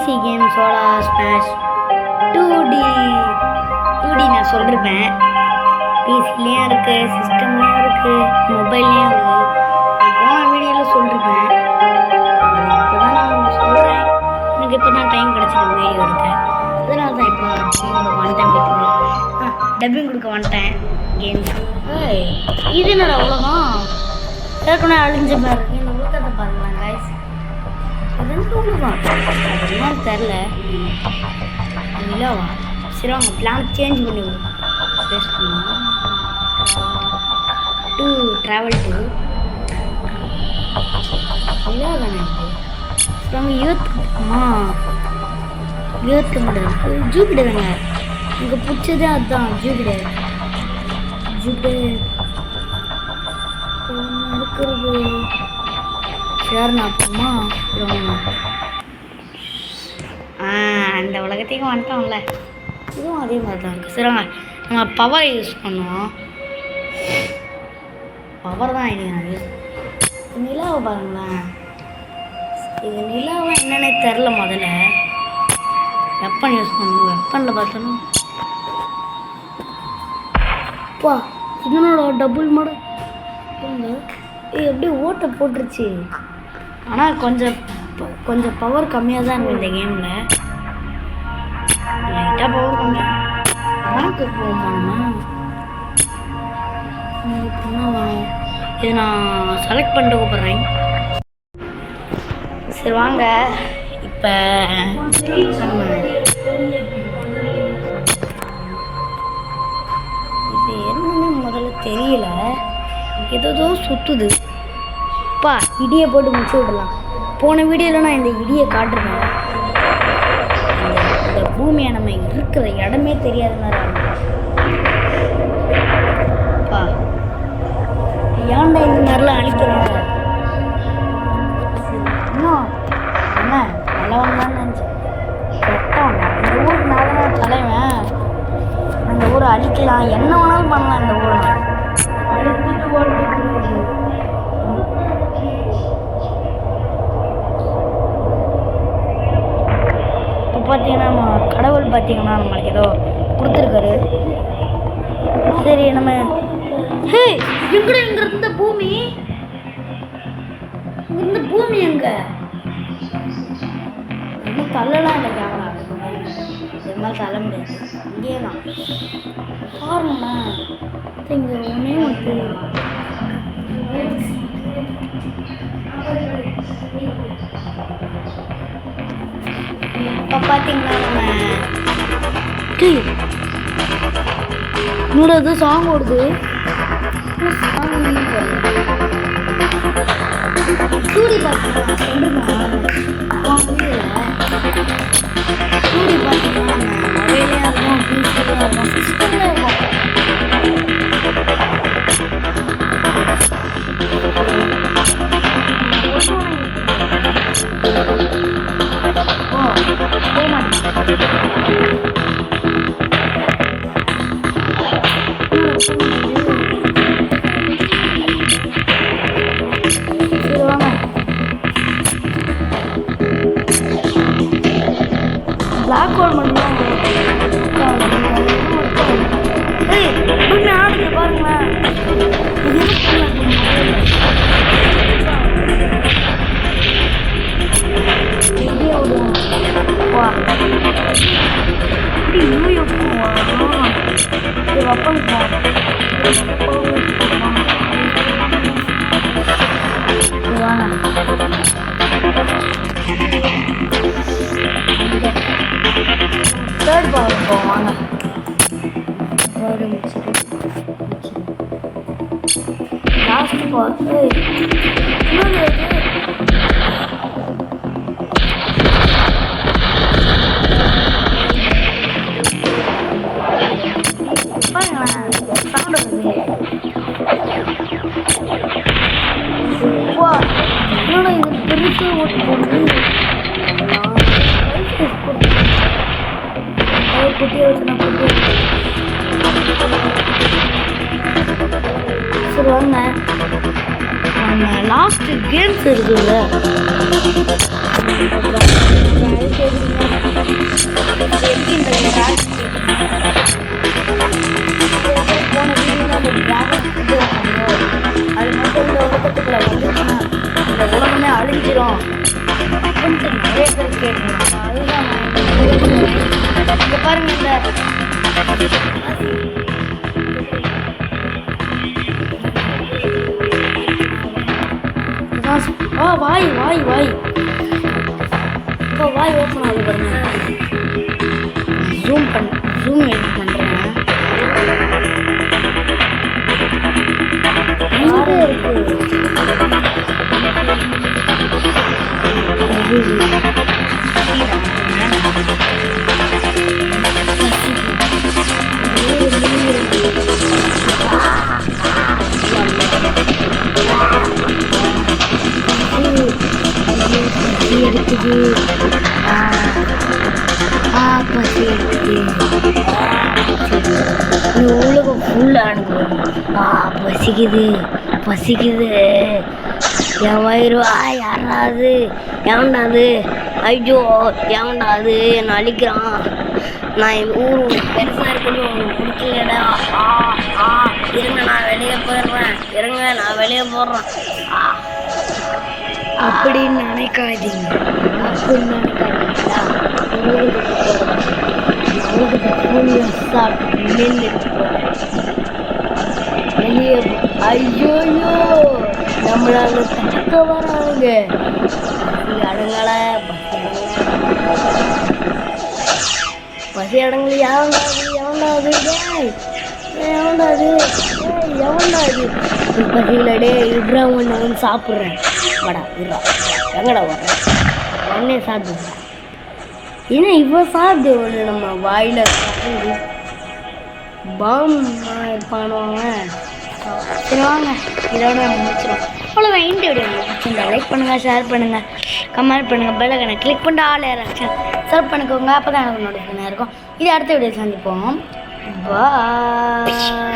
PC கேம்ஸோட smash 2D நான் சொல்லிருப்பேன். பிசிலையும் இருக்குது, சிஸ்டம்லேயும் இருக்குது, மொபைல்லையும் இருக்குது. நான் போன வீடியோவில் சொல்லிருப்பேன். இப்போ தான் நான் சொல்கிறேன். எனக்கு இப்போ தான் டைம் கிடச்சிருக்கு வீடியோ எடுக்க. அதனால தான் இப்போ வந்துட்டேன். டப்பிங் கொடுக்க வந்துட்டேன் கேம்ஸ். இது என்னடா அவ்வளோதான் ஏற்கனவே அழிஞ்ச பாரு. இந்த உலகத்தை பாருங்களேன் கைஸ். ரெண்டு உலகம் அதெல்லாம் தெரில. நிலாவா? சரி அவங்க பிளான் சேஞ்ச் பண்ணி பேஸ் பண்ணுவோம். டு ட்ராவல் டு நிலா தானே இது. அவங்க யூத்து முடியாது. ஜூபிட்டருங்க எனக்கு பிடிச்சதே அதுதான். ஜூபிட்டர் இருக்கிறது சரிண்ணா. அப்புறமா அந்த உலகத்தையும் வந்துட்டோம்ல. இதுவும் அதே மாதிரி தான் இருக்குது. சரிங்க நம்ம பவர் யூஸ் பண்ணுவோம். பவர் தான் இது. நிலாவை பாருங்களேன். இது நிலாவை என்னென்ன தெரில. முதல்ல வெப்பன் யூஸ் பண்ணுவோம். வெப்பனில் பார்த்தோன்னா அப்பா இதனோட டபுள் மாடு எப்படி ஓட்டை போட்டுருச்சு. ஆனால் கொஞ்சம் பவர் கம்மியாக தான் இருக்கும் இந்த கேமில். லைட்டாக பவர் கம்மியாக. உனக்கு போகணுமா? இது நான் செலக்ட் பண்ணிட்டு கூப்பிட்றேன். சரி வாங்க. இப்போ இது என்னன்னு முதல்ல தெரியல. ஏதோ சுற்றுது. அப்பா இடியை போட்டு முடிச்சு விடலாம். போன வீடியோவில் நான் இந்த இடியை காட்டுறேன். இந்த பூமியை நம்ம இருக்கிற இடமே தெரியாத மாதிரி. அப்பா ஏன்டா இந்த மாதிரிலாம் அழிக்கிறாங்க? இன்னும் என்ன நல்லவங்களான்னு நினச்சேன். கரெக்டாக இந்த ஊருக்கு நான் தான் தலைவன். அந்த ஊரை அழிக்கலாம், என்ன வேணாலும் பண்ணலாம். இந்த ஊரை இப்போ பார்த்தீங்கன்னா கடவுள் பார்த்தீங்கன்னா நம்மளுக்கு ஏதோ கொடுத்துருக்காரு. சரி நம்ம எங்க இருந்த பூமி எங்க இன்னும் தள்ளலாம் இல்லை. கேமரா இருந்தாலும் தள்ள முடியாது. இங்கே தான் பாருங்கண்ணா. இங்கே ஒன்றே வந்து இப்போ பார்த்தீங்கன்னா நம்ம இன்னொரு சாங் ஓடுது. சூடி பார்த்தீங்கன்னா சூடி பார்த்தீங்கன்னா மொபைலே இருக்கும், பிசிலே இருக்கும், சிஸ்டம்ல இருக்கும். பிளாக் ஹோல் மட்டும் ஆடுங்க பாருங்களேன். வெப்பன் தேர்ட் பவர் போவாங்க. லாஸ்ட் பவர் பெருசு ஓட்டு போடுது. குட்டியை வச்சு நான் குட்டி. சரி வாங்க நம்ம லாஸ்ட் கேம்ஸ் இருக்குல்ல. இந்த போன வீடியோவில் அந்த டிராகன் அது மட்டும் இந்த உலகத்துக்குள்ள வந்துச்சுன்னா இந்த உலகமே அழிஞ்சிரும் அப்படின்ட்டு நிறைய பேர் கேட்கணும். அதுதான் இங்கே பாருங்க இந்த வாய் வாய் வாய் இப்போ வாய் ஓப்பன் ஆகுது பாருங்க. ஜூம் எடிட் பண்ணுறேன். உலகம் ஃபுல்லாக பசிக்குது என் வயிறு யாராவது எவன்டாது ஐயோ எவன்டாது என்னை அழிக்கிறான். நான் என் ஊர் பெருசாக இருக்கணும் உங்களுக்கு பிடிக்கலடா. இருங்க நான் வெளியே போயிடுறேன் நான் வெளியே போடுறேன் அப்படின்னு நினைக்காதீங்க. வெளியே ஐயோயோ நம்மள அங்க தடுக்க வராங்க. அடங்கல பசி அடங்கல எவன்டாது பசியிலடே இட்ரா ஒன்று வந்து சாப்பிட்றேன். வாடா இருடா எங்கடா வர்றேன் உடனே சாப்பிடுறேன். ஏன்னா இவ்வளோ சாப்பிடு ஒன்று நம்ம வாயில் பாம் பண்ணுவாங்க. சரி வாங்க இதோட நம்ம முடிச்சிடும். அவ்வளோதான் இந்த வீடியோ பிடிச்சிருந்தா லைக் பண்ணுங்கள், ஷேர் பண்ணுங்கள், கமெண்ட் பண்ணுங்கள், பெல் ஐகானை கிளிக் பண்ணிட்டு ஆல் யாராச்சும் சர்வ் பண்ணிக்கோங்க. அப்போ தான் எனக்கு நோட்டிஃபிகேஷன் இருக்கும். இது அடுத்த வீடியோ சந்திப்போம். பாய்.